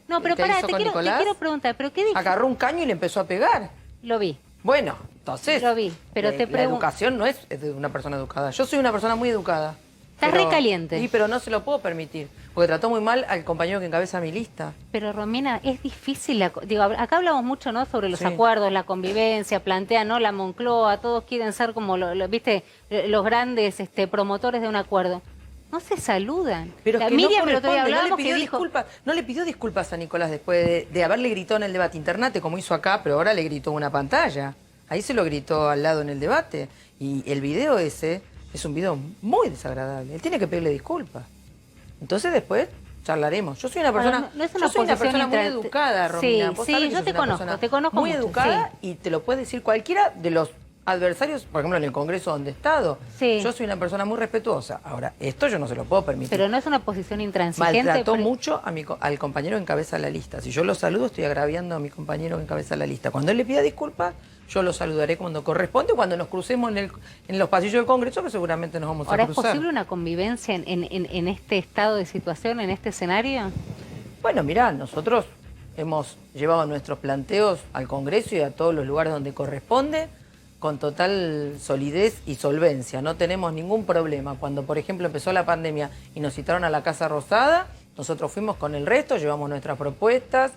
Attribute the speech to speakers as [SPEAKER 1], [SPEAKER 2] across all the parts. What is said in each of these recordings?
[SPEAKER 1] No, pero
[SPEAKER 2] ¿Qué
[SPEAKER 1] pará,
[SPEAKER 2] hizo
[SPEAKER 1] te
[SPEAKER 2] con Nicolás?
[SPEAKER 1] quiero preguntar, ¿pero qué dijiste?
[SPEAKER 2] Agarró un caño y le empezó a pegar.
[SPEAKER 1] Lo vi.
[SPEAKER 2] Bueno, entonces...
[SPEAKER 1] Lo vi, pero te
[SPEAKER 2] La
[SPEAKER 1] pregunto...
[SPEAKER 2] educación no es de una persona educada. Yo soy una persona muy educada.
[SPEAKER 1] Estás re caliente.
[SPEAKER 2] Sí, pero no se lo puedo permitir. Porque trató muy mal al compañero que encabeza mi lista.
[SPEAKER 1] Pero Romina, es difícil, digo, acá hablamos mucho, ¿no?, sobre los
[SPEAKER 2] Sí.
[SPEAKER 1] acuerdos, la convivencia, plantean, ¿no?, la Moncloa, todos quieren ser como, ¿viste?, los grandes promotores de un acuerdo. No se saludan.
[SPEAKER 2] Pero es que
[SPEAKER 1] Miriam,
[SPEAKER 2] no
[SPEAKER 1] el otro día
[SPEAKER 2] corresponde,
[SPEAKER 1] hablábamos que dijo...
[SPEAKER 2] no le pidió disculpas a Nicolás después de haberle gritado en el debate internate, como hizo acá, pero ahora le gritó en una pantalla. Ahí se lo gritó al lado en el debate. Y el video ese es un video muy desagradable. Él tiene que pedirle disculpas. Entonces después charlaremos. Yo soy una persona,
[SPEAKER 1] no es
[SPEAKER 2] yo soy una persona muy
[SPEAKER 1] posición
[SPEAKER 2] educada, Romina.
[SPEAKER 1] Sí,
[SPEAKER 2] Vos
[SPEAKER 1] sí,
[SPEAKER 2] sabés que
[SPEAKER 1] yo
[SPEAKER 2] sos
[SPEAKER 1] te
[SPEAKER 2] una
[SPEAKER 1] conozco,
[SPEAKER 2] persona
[SPEAKER 1] te conozco
[SPEAKER 2] muy
[SPEAKER 1] mucho,
[SPEAKER 2] educada
[SPEAKER 1] sí.
[SPEAKER 2] y te lo puede decir cualquiera de los adversarios, por ejemplo en el Congreso donde he estado.
[SPEAKER 1] Sí.
[SPEAKER 2] Yo soy una persona muy respetuosa. Ahora, esto yo no se lo puedo permitir.
[SPEAKER 1] Pero no es una posición intransigente.
[SPEAKER 2] Maltrató mucho al compañero que encabeza la lista. Si yo lo saludo, estoy agraviando a mi compañero que encabeza la lista. Cuando él le pida disculpas, yo lo saludaré cuando corresponde, cuando nos crucemos en los pasillos del Congreso, que seguramente nos vamos
[SPEAKER 1] Ahora,
[SPEAKER 2] a cruzar.
[SPEAKER 1] ¿es posible una convivencia en este estado de situación, en este escenario?
[SPEAKER 2] Bueno, mirá, nosotros hemos llevado nuestros planteos al Congreso y a todos los lugares donde corresponde, con total solidez y solvencia. No tenemos ningún problema. Cuando, por ejemplo, empezó la pandemia y nos citaron a la Casa Rosada, nosotros fuimos con el resto, llevamos nuestras propuestas.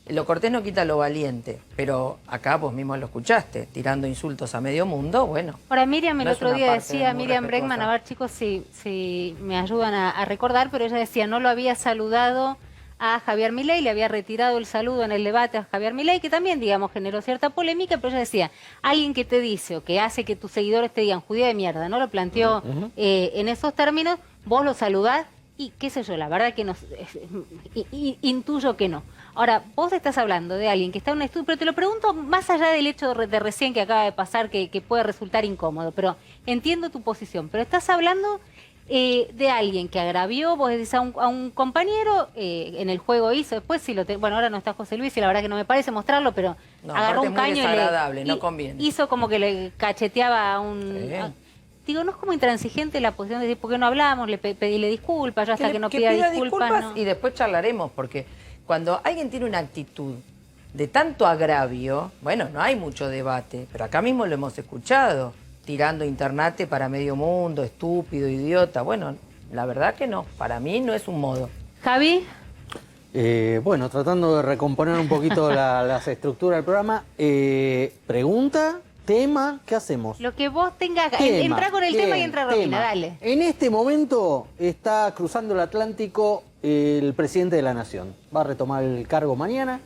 [SPEAKER 2] Lo cortés no quita lo valiente, pero acá vos mismo lo escuchaste, tirando insultos a medio mundo, bueno.
[SPEAKER 1] Ahora, Miriam el
[SPEAKER 2] no es
[SPEAKER 1] otro
[SPEAKER 2] una
[SPEAKER 1] día
[SPEAKER 2] parte
[SPEAKER 1] decía,
[SPEAKER 2] muy
[SPEAKER 1] Miriam
[SPEAKER 2] respetuosa.
[SPEAKER 1] Bregman, a ver chicos si me ayudan a recordar, pero ella decía, no lo había saludado a Javier Milei, le había retirado el saludo en el debate a Javier Milei, que también, digamos, generó cierta polémica, pero ella decía, alguien que te dice o que hace que tus seguidores te digan judía de mierda, ¿no? Lo planteó en esos términos, vos lo saludás y qué sé yo, la verdad que intuyo que no. Ahora, vos estás hablando de alguien que está en un estudio, pero te lo pregunto más allá del hecho de recién que acaba de pasar, que puede resultar incómodo, pero entiendo tu posición, pero estás hablando de alguien que agravió, vos decís, a un compañero, en el juego hizo, después si bueno, ahora no está José Luis y la verdad que no me parece mostrarlo, pero
[SPEAKER 2] No,
[SPEAKER 1] agarró
[SPEAKER 2] aparte
[SPEAKER 1] un
[SPEAKER 2] es muy
[SPEAKER 1] caño
[SPEAKER 2] desagradable, no conviene.
[SPEAKER 1] hizo como que le cacheteaba a
[SPEAKER 2] Sí.
[SPEAKER 1] digo, no es como intransigente la posición de decir, ¿por qué no hablamos? Pedirle disculpas, yo hasta que no
[SPEAKER 2] que
[SPEAKER 1] pida
[SPEAKER 2] pida
[SPEAKER 1] disculpas, no.
[SPEAKER 2] y después charlaremos, porque cuando alguien tiene una actitud de tanto agravio, bueno, no hay mucho debate, pero acá mismo lo hemos escuchado, tirando internate para medio mundo, estúpido, idiota. Bueno, la verdad que no, para mí no es un modo.
[SPEAKER 1] Javi,
[SPEAKER 3] Bueno, tratando de recomponer un poquito las estructuras del programa, pregunta, tema, ¿qué hacemos?
[SPEAKER 1] lo que vos tengas,
[SPEAKER 3] Tema,
[SPEAKER 1] entra con el
[SPEAKER 3] bien,
[SPEAKER 1] tema y entra Romina,
[SPEAKER 3] tema.
[SPEAKER 1] dale.
[SPEAKER 3] En este momento está cruzando el Atlántico el presidente de la Nación. Va a retomar el cargo mañana.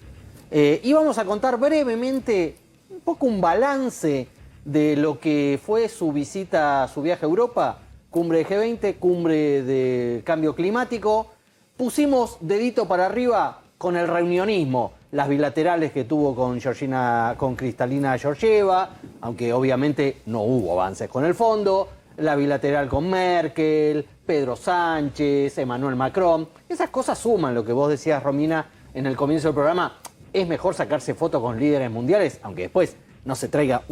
[SPEAKER 3] Y vamos a contar brevemente un poco un balance de lo que fue su visita, su viaje a Europa, cumbre de G20, cumbre de cambio climático. Pusimos dedito para arriba con el reunionismo, las bilaterales que tuvo con Kristalina Georgieva, aunque obviamente no hubo avances con el fondo, la bilateral con Merkel, Pedro Sánchez, Emmanuel Macron. Esas cosas suman, lo que vos decías, Romina, en el comienzo del programa. Es mejor sacarse fotos con líderes mundiales, aunque después no se traiga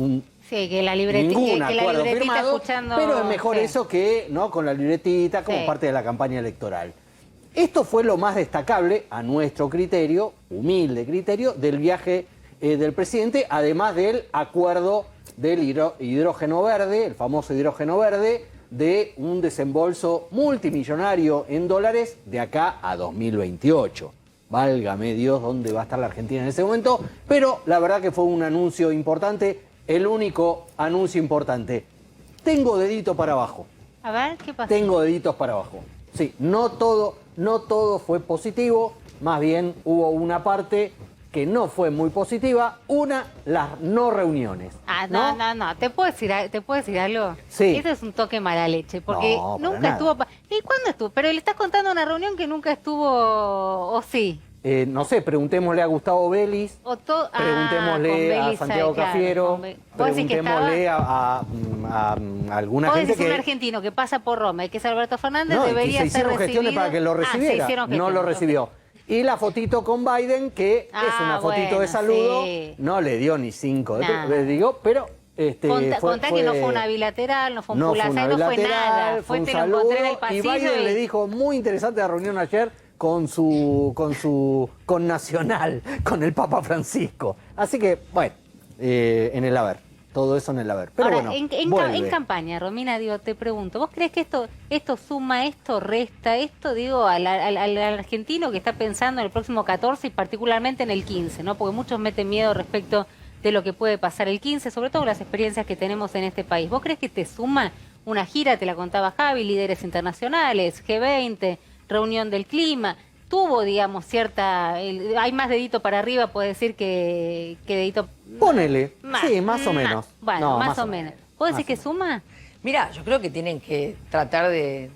[SPEAKER 1] Sí, que la
[SPEAKER 3] ningún acuerdo
[SPEAKER 1] libretita
[SPEAKER 3] firmado,
[SPEAKER 1] escuchando...
[SPEAKER 3] pero es mejor
[SPEAKER 1] sí.
[SPEAKER 3] eso que no con la libretita como
[SPEAKER 1] Sí.
[SPEAKER 3] parte de la campaña electoral. Esto fue lo más destacable, a nuestro criterio, humilde criterio, del viaje del presidente, además del acuerdo del hidrógeno verde, el famoso hidrógeno verde, de un desembolso multimillonario en dólares de acá a 2028. Válgame Dios, ¿dónde va a estar la Argentina en ese momento? Pero la verdad que fue un anuncio importante, el único anuncio importante. Tengo dedito para abajo.
[SPEAKER 1] A ver, ¿qué pasa?
[SPEAKER 3] Tengo deditos para abajo. Sí, no todo fue positivo, más bien hubo una parte que no fue muy positiva, las no reuniones.
[SPEAKER 1] Ah, no, ¿te puedo decir algo?
[SPEAKER 3] Sí.
[SPEAKER 1] Eso es un toque mala leche, porque
[SPEAKER 3] No, para
[SPEAKER 1] nunca
[SPEAKER 3] nada.
[SPEAKER 1] estuvo... ¿Y cuándo estuvo? Pero le estás contando una reunión que nunca estuvo, ¿o sí?
[SPEAKER 3] No sé, preguntémosle a Gustavo Vélez, preguntémosle a Santiago Cafiero, preguntémosle a alguna
[SPEAKER 1] Vos
[SPEAKER 3] gente
[SPEAKER 1] decís un
[SPEAKER 3] que...
[SPEAKER 1] argentino que pasa por Roma y que es Alberto Fernández,
[SPEAKER 3] No, y que
[SPEAKER 1] debería
[SPEAKER 3] se
[SPEAKER 1] ser
[SPEAKER 3] hicieron
[SPEAKER 1] recibido...
[SPEAKER 3] gestiones para que lo
[SPEAKER 1] se
[SPEAKER 3] recibiera.
[SPEAKER 1] hicieron
[SPEAKER 3] No lo
[SPEAKER 1] gestiones,
[SPEAKER 3] recibió. Y la fotito con Biden, que es una fotito
[SPEAKER 1] bueno,
[SPEAKER 3] de saludo,
[SPEAKER 1] sí.
[SPEAKER 3] no le dio ni 5,
[SPEAKER 1] Nah.
[SPEAKER 3] les digo, pero...
[SPEAKER 1] Contá que no fue una bilateral, no fue un
[SPEAKER 3] no fue
[SPEAKER 1] pulazar,
[SPEAKER 3] una
[SPEAKER 1] no fue
[SPEAKER 3] bilateral,
[SPEAKER 1] nada.
[SPEAKER 3] fue un
[SPEAKER 1] Te lo
[SPEAKER 3] saludo,
[SPEAKER 1] encontré en el
[SPEAKER 3] y
[SPEAKER 1] pasillo
[SPEAKER 3] Biden le dijo, muy interesante la reunión ayer, con Nacional, con el Papa Francisco. Así que, bueno, en el haber. Todo eso en el haber. Pero
[SPEAKER 1] ahora,
[SPEAKER 3] bueno,
[SPEAKER 1] en campaña, Romina, digo, te pregunto, ¿vos crees que esto suma, esto resta, esto, digo, al argentino que está pensando en el próximo 14 y particularmente en el 15, ¿no? Porque muchos meten miedo respecto de lo que puede pasar el 15, sobre todo las experiencias que tenemos en este país. ¿Vos crees que te suma una gira, te la contaba Javi, líderes internacionales, G20, reunión del clima? Tuvo, digamos, hay más dedito para arriba, puede decir, que dedito...
[SPEAKER 3] Ponele, sí, más o menos.
[SPEAKER 1] Bueno,
[SPEAKER 3] No,
[SPEAKER 1] más o menos. ¿Puedo decir que suma?
[SPEAKER 2] Mira, yo creo que tienen que tratar de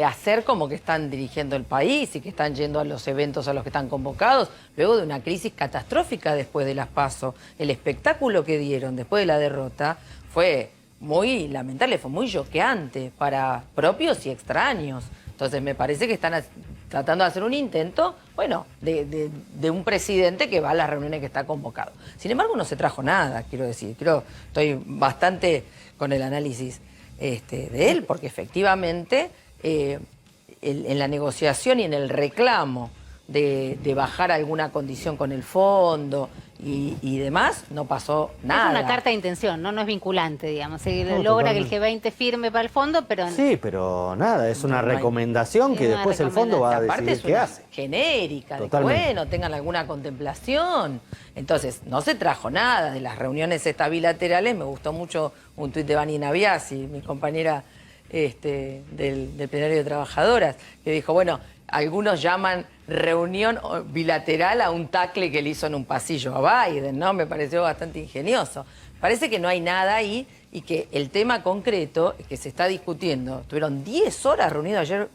[SPEAKER 2] hacer como que están dirigiendo el país y que están yendo a los eventos a los que están convocados, luego de una crisis catastrófica después de las PASO. El espectáculo que dieron después de la derrota fue muy lamentable, fue muy choqueante para propios y extraños. Entonces me parece que están tratando de hacer un intento, bueno, de un presidente que va a las reuniones que está convocado. Sin embargo, no se trajo nada, quiero decir. Estoy bastante con el análisis de él, porque efectivamente en la negociación y en el reclamo de bajar alguna condición con el fondo y demás, no pasó nada.
[SPEAKER 1] Es una carta de intención, ¿no? No es vinculante, digamos. Se
[SPEAKER 3] No,
[SPEAKER 1] logra
[SPEAKER 3] totalmente.
[SPEAKER 1] que el G20 firme para el fondo, pero...
[SPEAKER 3] Sí, pero nada, es una recomendación que
[SPEAKER 1] Es una
[SPEAKER 3] después el fondo va a
[SPEAKER 2] Aparte
[SPEAKER 3] decidir
[SPEAKER 2] es
[SPEAKER 3] qué
[SPEAKER 2] una
[SPEAKER 3] hace.
[SPEAKER 2] genérica, de que,
[SPEAKER 3] Totalmente.
[SPEAKER 2] bueno, tengan alguna contemplación. Entonces, no se trajo nada de las reuniones estas bilaterales. Me gustó mucho un tuit de Vanina Biasi, mi compañera del plenario de trabajadoras, que dijo, bueno, algunos llaman reunión bilateral a un tacle que le hizo en un pasillo a Biden, ¿no? Me pareció bastante ingenioso. Parece que no hay nada ahí y que el tema concreto que se está discutiendo, estuvieron 10 horas reunidos ayer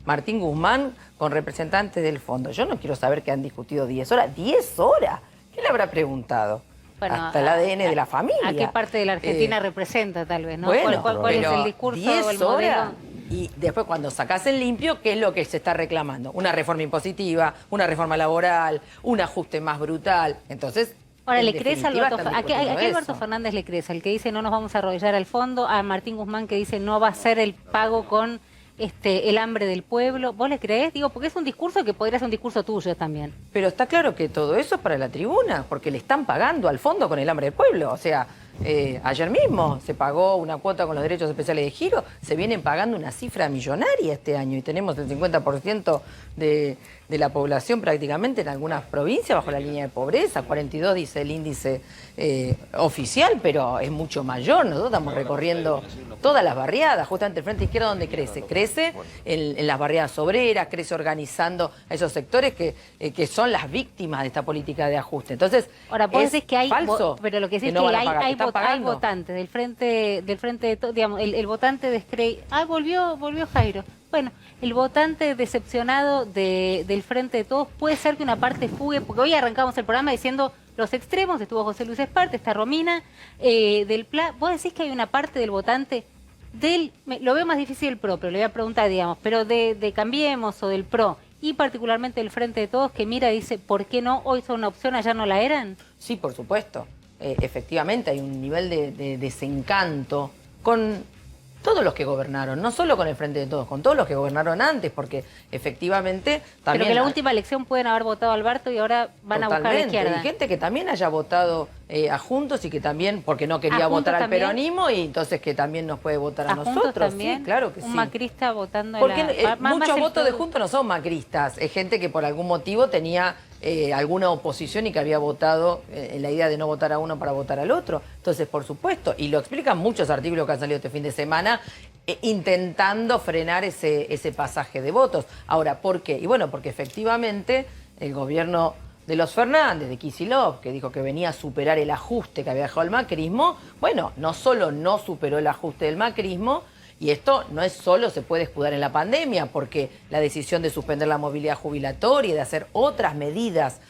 [SPEAKER 2] Martín Guzmán con representantes del fondo. Yo no quiero saber qué han discutido 10 horas. ¿10 horas? ¿Qué le habrá preguntado?
[SPEAKER 1] Bueno,
[SPEAKER 2] hasta el ADN de la familia.
[SPEAKER 1] ¿A qué parte de la Argentina representa, tal vez, no?
[SPEAKER 2] Bueno,
[SPEAKER 1] ¿Cuál es el discurso o el
[SPEAKER 2] 10 horas.
[SPEAKER 1] modelo?
[SPEAKER 2] Y después cuando sacás en limpio, ¿qué es lo que se está reclamando? Una reforma impositiva, una reforma laboral, un ajuste más brutal. Entonces,
[SPEAKER 1] Ahora,
[SPEAKER 2] en
[SPEAKER 1] ¿le crees a
[SPEAKER 2] definitiva,
[SPEAKER 1] Alberto,
[SPEAKER 2] están
[SPEAKER 1] a qué
[SPEAKER 2] discutiendo
[SPEAKER 1] Alberto
[SPEAKER 2] eso.
[SPEAKER 1] Fernández le crees? ¿Al que dice no nos vamos a arrodillar al fondo? ¿A Martín Guzmán que dice no va a ser el pago con el hambre del pueblo? ¿Vos le creés? Digo, porque es un discurso que podría ser un discurso tuyo también.
[SPEAKER 2] Pero está claro que todo eso es para la tribuna, porque le están pagando al fondo con el hambre del pueblo. O sea, ayer mismo se pagó una cuota con los derechos especiales de giro, se vienen pagando una cifra millonaria este año y tenemos el 50% de la población prácticamente en algunas provincias bajo la línea de pobreza, 42 dice el índice oficial, pero es mucho mayor. Nosotros estamos recorriendo todas las barriadas, justamente el Frente Izquierda donde crece en las barriadas obreras, crece organizando a esos sectores que son las víctimas de esta política de ajuste. Entonces,
[SPEAKER 1] Ahora, vos decís que hay,
[SPEAKER 2] falso
[SPEAKER 1] pero lo que decís
[SPEAKER 2] no
[SPEAKER 1] es que
[SPEAKER 2] van a pagar,
[SPEAKER 1] hay
[SPEAKER 2] están pagando.
[SPEAKER 1] votantes del frente de todo, digamos, el votante de Screy. Volvió Jairo. Bueno, el votante decepcionado del Frente de Todos, puede ser que una parte fugue, porque hoy arrancamos el programa diciendo los extremos, estuvo José Luis Esparte, está Romina, del PLA. Vos decís que hay una parte del votante lo veo más difícil el PRO, pero le voy a preguntar, digamos, pero de Cambiemos o del PRO, y particularmente del Frente de Todos, que mira y dice, ¿por qué no? Hoy son una opción, ayer no la eran.
[SPEAKER 2] Sí, por supuesto. Efectivamente hay un nivel de desencanto con todos los que gobernaron, no solo con el Frente de Todos, con todos los que gobernaron antes, porque efectivamente también...
[SPEAKER 1] Pero que la última elección pueden haber votado a Alberto y ahora van a buscar a la izquierda.
[SPEAKER 2] Hay gente que también haya votado a Juntos y que también, porque no quería
[SPEAKER 1] ¿A Juntos
[SPEAKER 2] votar al
[SPEAKER 1] también?
[SPEAKER 2] peronismo, y entonces que también nos puede votar a
[SPEAKER 1] Juntos
[SPEAKER 2] nosotros.
[SPEAKER 1] también?
[SPEAKER 2] Sí, claro que sí.
[SPEAKER 1] Un macrista votando a
[SPEAKER 2] Porque
[SPEAKER 1] más
[SPEAKER 2] muchos
[SPEAKER 1] el
[SPEAKER 2] votos de
[SPEAKER 1] PRO.
[SPEAKER 2] Juntos no son macristas, es gente que por algún motivo tenía alguna oposición y que había votado en la idea de no votar a uno para votar al otro. Entonces, por supuesto, y lo explican muchos artículos que han salido este fin de semana, intentando frenar ese pasaje de votos. Ahora, ¿por qué? Y bueno, porque efectivamente el gobierno de los Fernández, de Kicillof, que dijo que venía a superar el ajuste que había dejado el macrismo, bueno, no solo no superó el ajuste del macrismo, y esto no es solo se puede escudar en la pandemia, porque la decisión de suspender la movilidad jubilatoria y de hacer otras medidas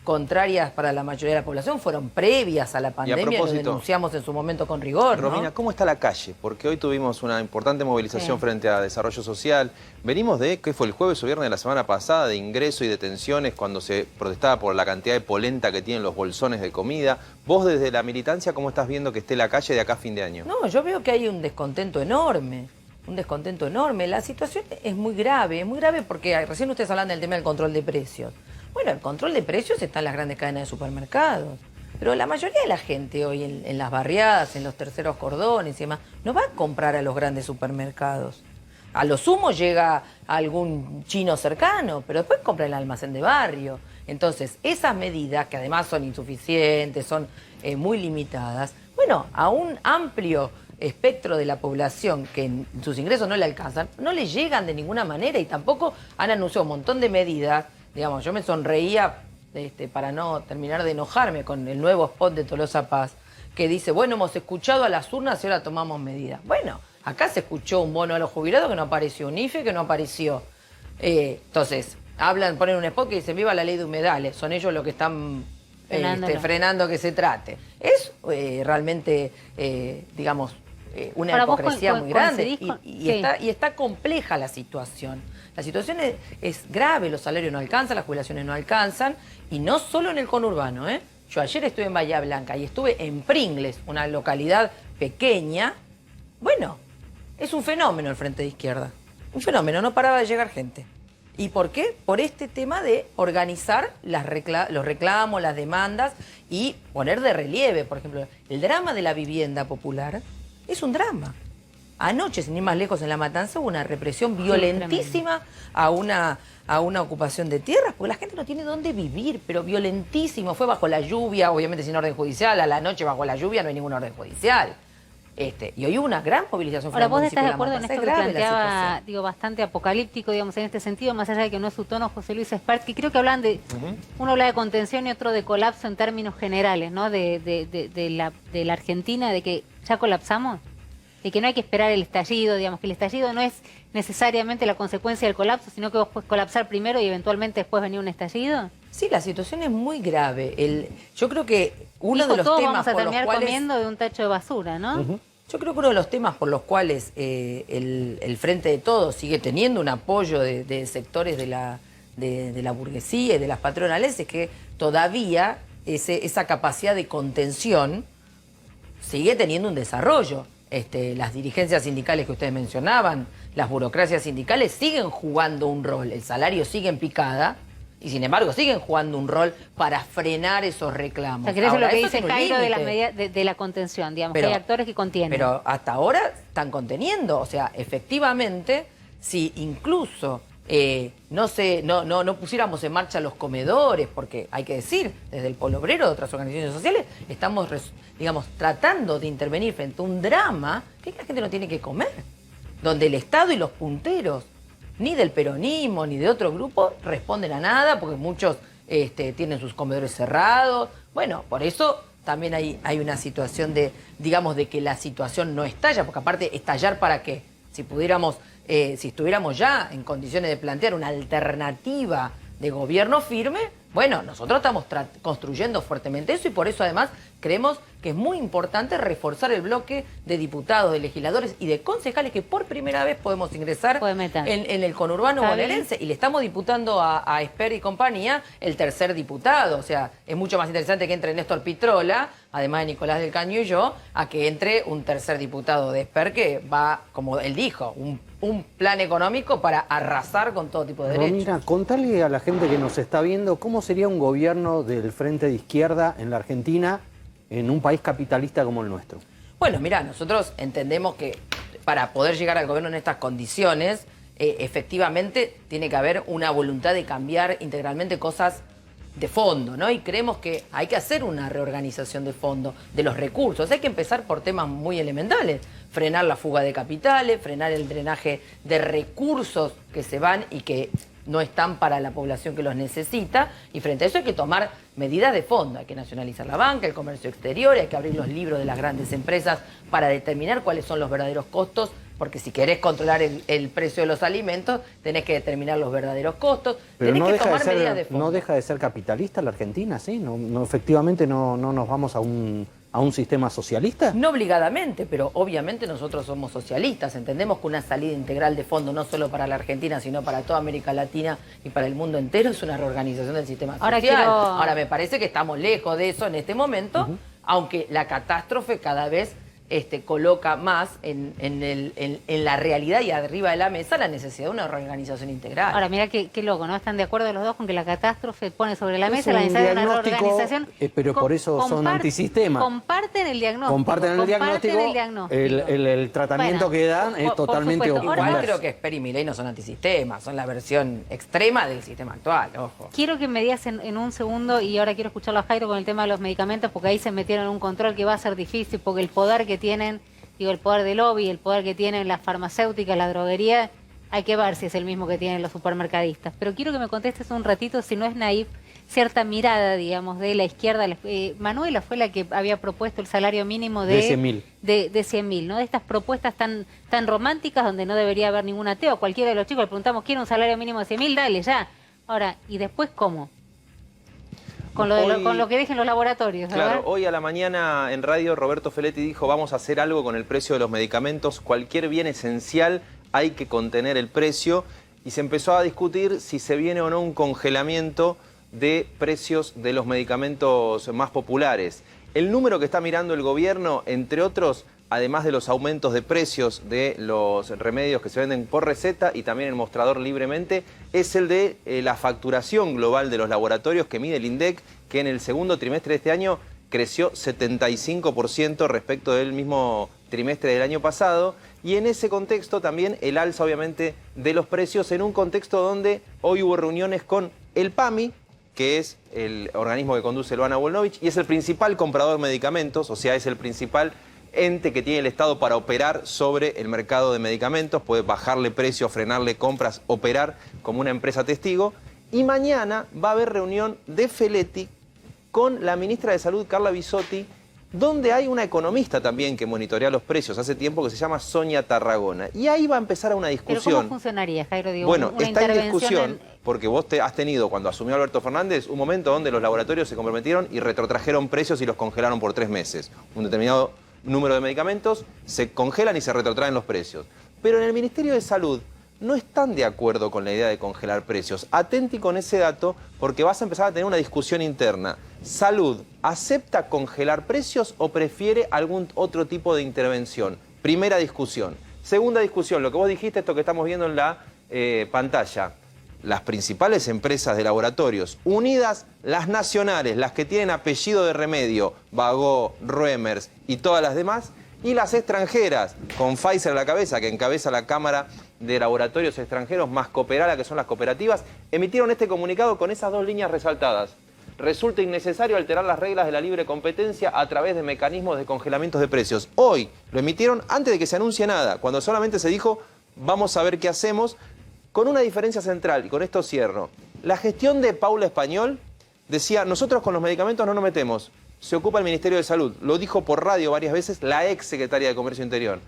[SPEAKER 2] contrarias para la mayoría de la población fueron previas a la pandemia, lo denunciamos en su momento con rigor, ¿no?
[SPEAKER 4] Romina, ¿cómo está la calle? Porque hoy tuvimos una importante movilización frente a Desarrollo Social. Venimos de, ¿qué fue el jueves o viernes de la semana pasada? De ingreso y detenciones cuando se protestaba por la cantidad de polenta que tienen los bolsones de comida. Vos desde la militancia, ¿cómo estás viendo que esté la calle de acá a fin de año?
[SPEAKER 2] No, yo veo que hay un descontento enorme. un descontento enorme. La situación es muy grave porque recién ustedes hablan del tema del control de precios. Bueno, el control de precios está en las grandes cadenas de supermercados. Pero la mayoría de la gente hoy en las barriadas, en los terceros cordones y demás, no va a comprar a los grandes supermercados. A lo sumo llega a algún chino cercano, pero después compra el almacén de barrio. Entonces, esas medidas, que además son insuficientes, son muy limitadas, bueno, a un amplio espectro de la población que en sus ingresos no le alcanzan, no le llegan de ninguna manera y tampoco han anunciado un montón de medidas. Digamos, yo me sonreía para no terminar de enojarme con el nuevo spot de Tolosa Paz, que dice, bueno, hemos escuchado a las urnas y ahora tomamos medidas. Bueno, acá se escuchó un bono a los jubilados que no apareció, un IFE que no apareció. Entonces, ponen un spot que dice, viva la ley de humedales, son ellos los que están frenando que se trate. Es realmente, digamos, una
[SPEAKER 1] Ahora,
[SPEAKER 2] hipocresía muy grande
[SPEAKER 1] sí.
[SPEAKER 2] está compleja la situación. La situación es grave, los salarios no alcanzan, las jubilaciones no alcanzan, y no solo en el conurbano, ¿eh? Yo ayer estuve en Bahía Blanca y estuve en Pringles, una localidad pequeña. Bueno, es un fenómeno el Frente de Izquierda. Un fenómeno, no paraba de llegar gente. ¿Y por qué? Por este tema de organizar los reclamos, las demandas y poner de relieve, por ejemplo, el drama de la vivienda popular es un drama. Anoche, sin ir más lejos, en La Matanza hubo una represión violentísima a una ocupación de tierras, porque la gente no tiene dónde vivir, pero violentísimo. Fue bajo la lluvia, obviamente sin orden judicial. A la noche bajo la lluvia no hay ningún orden judicial. Y hoy hubo una gran movilización.
[SPEAKER 1] Ahora, ¿vos estás de acuerdo en esto que planteaba, bastante apocalíptico, digamos, en este sentido, más allá de que no es su tono, José Luis Espart, que creo que hablan de, uno habla de contención y otro de colapso en términos generales, ¿no? De la Argentina, de que ya colapsamos, de que no hay que esperar el estallido, digamos, que el estallido no es necesariamente la consecuencia del colapso, sino que vos podés colapsar primero y eventualmente después venir un estallido.
[SPEAKER 2] Sí, la situación es muy grave. Yo creo que uno de los
[SPEAKER 1] todos
[SPEAKER 2] temas
[SPEAKER 1] vamos a
[SPEAKER 2] por los
[SPEAKER 1] terminar
[SPEAKER 2] cuales...
[SPEAKER 1] comiendo de un tacho de basura, ¿no?
[SPEAKER 2] Yo creo que uno de los temas por los cuales el Frente de Todos sigue teniendo un apoyo de sectores de la burguesía y de las patronales es que todavía esa capacidad de contención sigue teniendo un desarrollo. Las dirigencias sindicales que ustedes mencionaban, las burocracias sindicales siguen jugando un rol, el salario sigue en picada y sin embargo siguen jugando un rol para frenar esos reclamos.
[SPEAKER 1] O sea, que eso es lo que dice
[SPEAKER 2] tiene un
[SPEAKER 1] Cairo
[SPEAKER 2] límite.
[SPEAKER 1] de la contención, digamos,
[SPEAKER 2] Pero-
[SPEAKER 1] que hay actores que contienen.
[SPEAKER 2] Pero hasta ahora están conteniendo, o sea, efectivamente, si incluso no pusiéramos en marcha los comedores, porque hay que decir, desde el Polo Obrero, de otras organizaciones sociales, estamos, digamos, tratando de intervenir frente a un drama que la gente no tiene que comer, donde el Estado y los punteros, ni del peronismo, ni de otro grupo, responden a nada, porque muchos tienen sus comedores cerrados. Bueno, por eso también hay una situación de, digamos, de que la situación no estalla, porque aparte, ¿estallar para qué? Si estuviéramos ya en condiciones de plantear una alternativa de gobierno firme, bueno, nosotros estamos construyendo fuertemente eso y por eso además creemos que es muy importante reforzar el bloque de diputados, de legisladores y de concejales que por primera vez podemos ingresar en el conurbano bonaerense. Y le estamos diputando a Esper y compañía el tercer diputado. O sea, es mucho más interesante que entre Néstor Pitrola, además de Nicolás del Caño y yo, a que entre un tercer diputado de Esper que va, como él dijo, un plan económico para arrasar con todo tipo de derechos.
[SPEAKER 3] Romina, contale a la gente que nos está viendo cómo sería un gobierno del Frente de Izquierda en la Argentina en un país capitalista como el nuestro.
[SPEAKER 2] Bueno, mira, nosotros entendemos que para poder llegar al gobierno en estas condiciones, efectivamente tiene que haber una voluntad de cambiar integralmente cosas de fondo, ¿no? Y creemos que hay que hacer una reorganización de fondo de los recursos. Hay que empezar por temas muy elementales. Frenar la fuga de capitales, frenar el drenaje de recursos que se van y que no están para la población que los necesita, y frente a eso hay que tomar medidas de fondo. Hay que nacionalizar la banca, el comercio exterior, hay que abrir los libros de las grandes empresas para determinar cuáles son los verdaderos costos, porque si querés controlar el precio de los alimentos, tenés que determinar los verdaderos costos,
[SPEAKER 3] Pero
[SPEAKER 2] tenés
[SPEAKER 3] no
[SPEAKER 2] que tomar medidas de fondo.
[SPEAKER 3] no deja de ser capitalista la Argentina, ¿sí? No, efectivamente no nos vamos a un sistema socialista.
[SPEAKER 2] No obligadamente, pero obviamente nosotros somos socialistas. Entendemos que una salida integral de fondo, no solo para la Argentina, sino para toda América Latina y para el mundo entero, es una reorganización del sistema social. Ahora me parece que estamos lejos de eso en este momento, aunque la catástrofe cada vez coloca más en la realidad y arriba de la mesa la necesidad de una organización integral.
[SPEAKER 1] Ahora, mira qué loco, ¿no? Están de acuerdo los dos con que la catástrofe pone sobre la
[SPEAKER 3] Es
[SPEAKER 1] mesa la
[SPEAKER 3] un
[SPEAKER 1] necesidad de una
[SPEAKER 3] diagnóstico,
[SPEAKER 1] reorganización.
[SPEAKER 3] pero por eso son antisistema.
[SPEAKER 1] Comparten el diagnóstico.
[SPEAKER 3] Comparten el diagnóstico. El tratamiento que dan es totalmente
[SPEAKER 1] supuesto.
[SPEAKER 3] opuesto.
[SPEAKER 2] Igual creo que Esper y Milei no son antisistemas, son la versión extrema del sistema actual, ojo.
[SPEAKER 1] Quiero que me digas en un segundo, y ahora quiero escucharlo a Jairo con el tema de los medicamentos, porque ahí se metieron en un control que va a ser difícil, porque el poder que tienen, digo, el poder del lobby, el poder que tienen las farmacéuticas, la droguería, hay que ver si es el mismo que tienen los supermercadistas. Pero quiero que me contestes un ratito, si no es naif, cierta mirada, digamos, de la izquierda. Manuela fue la que había propuesto el salario mínimo de
[SPEAKER 3] 100.000.
[SPEAKER 1] De 100.000, ¿no? De estas propuestas tan románticas donde no debería haber ningún ateo. Cualquiera de los chicos le preguntamos, ¿quiere un salario mínimo de 100.000? Dale, ya. Ahora, ¿y después cómo? Con lo que dejen los laboratorios.
[SPEAKER 4] Claro, hoy a la mañana en radio Roberto Feletti dijo vamos a hacer algo con el precio de los medicamentos, cualquier bien esencial hay que contener el precio y se empezó a discutir si se viene o no un congelamiento de precios de los medicamentos más populares. El número que está mirando el gobierno, entre otros, además de los aumentos de precios de los remedios que se venden por receta y también el mostrador libremente, es el de la facturación global de los laboratorios que mide el INDEC, que en el segundo trimestre de este año creció 75% respecto del mismo trimestre del año pasado. Y en ese contexto también el alza, obviamente, de los precios, en un contexto donde hoy hubo reuniones con el PAMI, que es el organismo que conduce Luana Wolnovich, y es el principal comprador de medicamentos, o sea, es el principal ente que tiene el Estado para operar sobre el mercado de medicamentos, puede bajarle precios, frenarle compras, operar como una empresa testigo. Y mañana va a haber reunión de Feletti con la ministra de Salud, Carla Bisotti, donde hay una economista también que monitorea los precios hace tiempo que se llama Sonia Tarragona. Y ahí va a empezar una discusión.
[SPEAKER 1] ¿Pero cómo funcionaría, Jairo? Digo,
[SPEAKER 4] bueno,
[SPEAKER 1] una
[SPEAKER 4] está en
[SPEAKER 1] intervención
[SPEAKER 4] discusión porque vos has tenido, cuando asumió Alberto Fernández, un momento donde los laboratorios se comprometieron y retrotrajeron precios y los congelaron por 3 meses. Un determinado número de medicamentos se congelan y se retrotraen los precios. Pero en el Ministerio de Salud no están de acuerdo con la idea de congelar precios. Atenti con ese dato porque vas a empezar a tener una discusión interna. ¿Salud acepta congelar precios o prefiere algún otro tipo de intervención? Primera discusión. Segunda discusión, lo que vos dijiste, esto que estamos viendo en la pantalla. Las principales empresas de laboratorios, unidas las nacionales, las que tienen apellido de remedio, Bagó, Ruemers y todas las demás, y las extranjeras, con Pfizer a la cabeza, que encabeza la Cámara de Laboratorios Extranjeros, más Cooperala, que son las cooperativas, emitieron este comunicado con esas dos líneas resaltadas. Resulta innecesario alterar las reglas de la libre competencia a través de mecanismos de congelamientos de precios. Hoy lo emitieron antes de que se anuncie nada, cuando solamente se dijo, vamos a ver qué hacemos, con una diferencia central, y con esto cierro. La gestión de Paula Español decía, nosotros con los medicamentos no nos metemos, se ocupa el Ministerio de Salud. Lo dijo por radio varias veces la ex secretaria de Comercio Interior.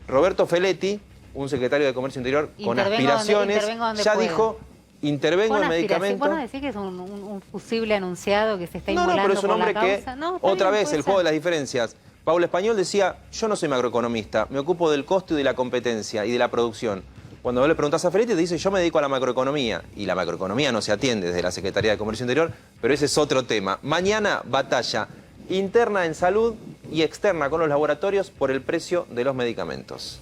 [SPEAKER 4] Roberto Feletti, un secretario de Comercio Interior con aspiraciones, ya dijo, intervengo en medicamentos.
[SPEAKER 1] ¿Vos no decís que es un fusible anunciado que se está inmolando
[SPEAKER 4] No, pero es un
[SPEAKER 1] por la
[SPEAKER 4] hombre que,
[SPEAKER 1] causa? No,
[SPEAKER 4] otra
[SPEAKER 1] bien,
[SPEAKER 4] vez, el juego de las diferencias. Paula Español decía, yo no soy macroeconomista, me ocupo del costo y de la competencia y de la producción. Cuando vos le preguntás a Feletti, te dice, yo me dedico a la macroeconomía. Y la macroeconomía no se atiende desde la Secretaría de Comercio Interior, pero ese es otro tema. Mañana, batalla interna en salud y externa con los laboratorios por el precio de los medicamentos.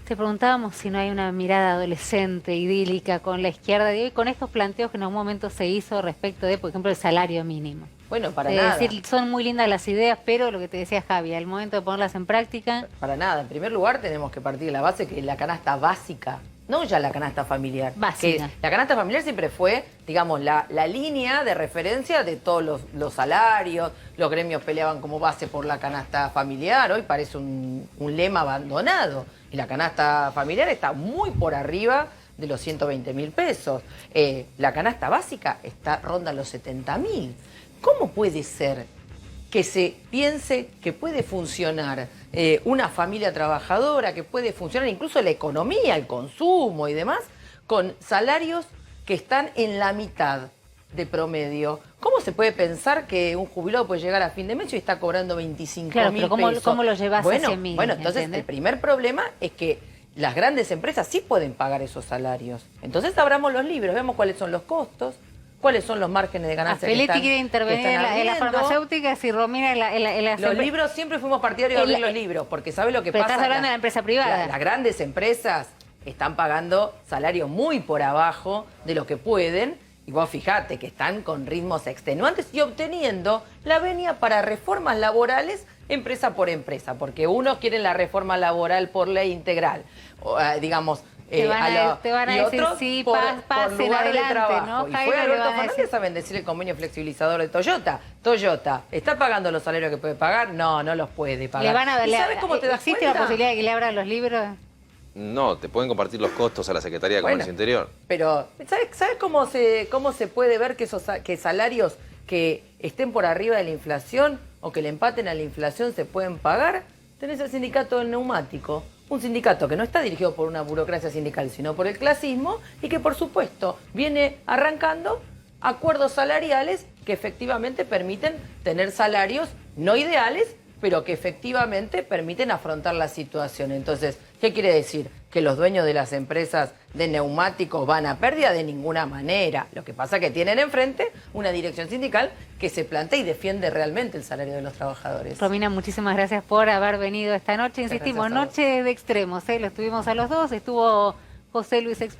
[SPEAKER 1] Te preguntábamos si no hay una mirada adolescente, idílica con la izquierda y con estos planteos que en algún momento se hizo respecto de, por ejemplo, el salario mínimo.
[SPEAKER 2] Bueno, para nada.
[SPEAKER 1] Es decir, son muy lindas las ideas, pero lo que te decía Javi, al momento de ponerlas en práctica...
[SPEAKER 2] Para nada. En primer lugar, tenemos que partir de la base que la canasta básica, no ya la canasta familiar.
[SPEAKER 1] Básica.
[SPEAKER 2] Que la canasta familiar siempre fue, digamos, la línea de referencia de todos los salarios. Los gremios peleaban como base por la canasta familiar. Hoy parece un lema abandonado. Y la canasta familiar está muy por arriba de los 120.000 pesos. La canasta básica ronda los 70.000. ¿Cómo puede ser que se piense que puede funcionar una familia trabajadora, que puede funcionar incluso la economía, el consumo y demás, con salarios que están en la mitad de promedio? ¿Cómo se puede pensar que un jubilado puede llegar a fin de mes y está cobrando 25.000
[SPEAKER 1] Claro, pero ¿cómo lo llevas a 100.000?
[SPEAKER 2] Bueno, entonces
[SPEAKER 1] ¿entendés?
[SPEAKER 2] el primer problema es que las grandes empresas sí pueden pagar esos salarios. Entonces abramos los libros, vemos cuáles son los costos, cuáles son los márgenes de ganancia que
[SPEAKER 1] Feletti
[SPEAKER 2] están,
[SPEAKER 1] quiere intervenir
[SPEAKER 2] que están
[SPEAKER 1] en las
[SPEAKER 2] habiendo.
[SPEAKER 1] farmacéuticas y Romina en las
[SPEAKER 2] Los libros, siempre fuimos partidarios de abrir los libros, porque ¿sabes lo que
[SPEAKER 1] Pero
[SPEAKER 2] pasa?
[SPEAKER 1] estás hablando de la empresa privada.
[SPEAKER 2] Las grandes empresas están pagando salarios muy por abajo de lo que pueden, y vos fijate que están con ritmos extenuantes y obteniendo la venia para reformas laborales empresa por empresa, porque unos quieren la reforma laboral por ley integral, digamos...
[SPEAKER 1] Te van a
[SPEAKER 2] y
[SPEAKER 1] decir,
[SPEAKER 2] otros
[SPEAKER 1] sí,
[SPEAKER 2] por
[SPEAKER 1] pasen
[SPEAKER 2] lugar
[SPEAKER 1] adelante,
[SPEAKER 2] de trabajo.
[SPEAKER 1] ¿no?
[SPEAKER 2] Y
[SPEAKER 1] Jairo,
[SPEAKER 2] fue
[SPEAKER 1] le
[SPEAKER 2] Alberto
[SPEAKER 1] van a decir.
[SPEAKER 2] Fernández a bendecir el convenio flexibilizador de Toyota. Toyota, ¿está pagando los salarios que puede pagar? No, no los puede pagar.
[SPEAKER 1] Le van a
[SPEAKER 2] ¿Y sabes cómo te das
[SPEAKER 1] ¿Existe
[SPEAKER 2] cuenta?
[SPEAKER 1] la posibilidad de que le abran los libros?
[SPEAKER 4] No, te pueden compartir los costos a la Secretaría de Comercio Interior.
[SPEAKER 2] Pero, ¿sabes cómo se puede ver que salarios que estén por arriba de la inflación o que le empaten a la inflación se pueden pagar? Tenés el sindicato del neumático. Un sindicato que no está dirigido por una burocracia sindical, sino por el clasismo, y que por supuesto viene arrancando acuerdos salariales que efectivamente permiten tener salarios no ideales, pero que efectivamente permiten afrontar la situación. Entonces, ¿qué quiere decir? ¿Que los dueños de las empresas de neumáticos van a pérdida? De ninguna manera. Lo que pasa es que tienen enfrente una dirección sindical que se plantea y defiende realmente el salario de los trabajadores.
[SPEAKER 1] Romina, muchísimas gracias por haber venido esta noche. Insistimos,
[SPEAKER 2] Gracias a vos.
[SPEAKER 1] noche de extremos, ¿eh? Lo estuvimos a los dos, estuvo José Luis Experto.